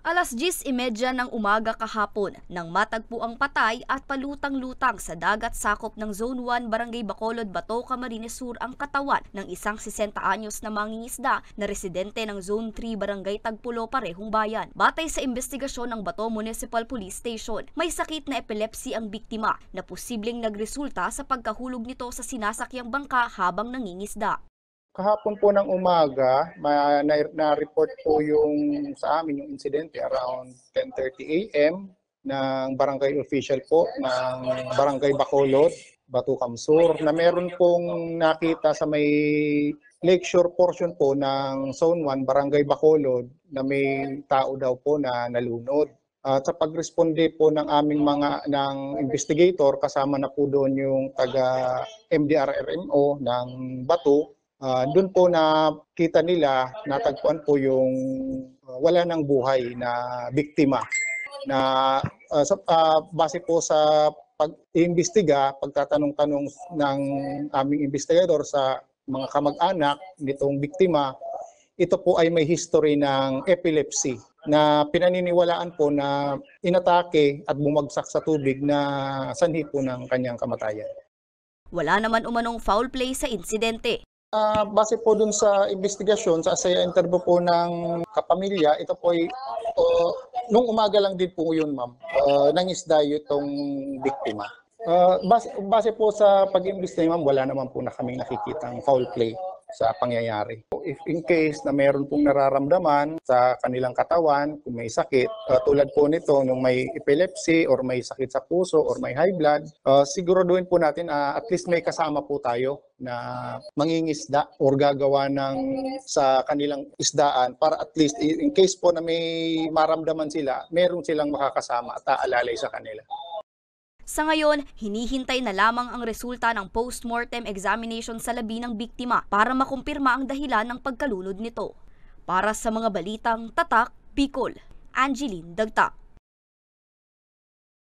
10:30 ng umaga kahapon nang matagpo ang patay at palutang-lutang sa dagat sakop ng Zone 1, Barangay Bacolod, Bato, Camarines Sur ang katawan ng isang 60 anyos na mangingisda na residente ng Zone 3, Barangay Tagpulo, parehong bayan. Batay sa investigasyon ng Bato Municipal Police Station, may sakit na epilepsy ang biktima na posibleng nagresulta sa pagkahulog nito sa sinasakyang bangka habang nangingisda. Kahapon po ng umaga, na-report po yung sa amin yung insidente around 10:30 AM ng barangay official po ng Barangay Bacolod, Bato Sur, na meron pong nakita sa may lakeshore portion po ng Zone 1, Barangay Bacolod, na may tao daw po na nalunod. At sa pagresponde po ng aming ng investigator, kasama na po doon yung taga MDRRMO ng Bato. Doon po nakita nila, natagpuan po yung wala ng buhay na biktima na base po sa pag-iimbestiga, pagtatanong-tanong ng aming investigador sa mga kamag-anak nitong biktima, ito po ay may history ng epilepsy na pinaniniwalaan po na inatake at bumagsak sa tubig na sanhi po ng kanyang kamatayan. Wala naman umanong foul play sa insidente. Base po dun sa investigasyon, sa interview po ng kapamilya, ito po ay nung umaga lang din po yun, ma'am, nangisda itong biktima. Base po sa pag-imbestiga, ma'am, wala naman po na kaming nakikitang foul play sa pangyayari. If in case na meron pong nararamdaman sa kanilang katawan, kung may sakit, tulad po nito, nung may epilepsy or may sakit sa puso or may high blood, siguraduhin po natin at least may kasama po tayo na mangingisda or gagawa sa kanilang isdaan para at least in case po na may maramdaman sila, meron silang makakasama at aalalay sa kanila. Sa ngayon, hinihintay na lamang ang resulta ng post-mortem examination sa labi ng biktima para makumpirma ang dahilan ng pagkalunod nito. Para sa mga balitang Tatak, Bicol, Angeline Dagta.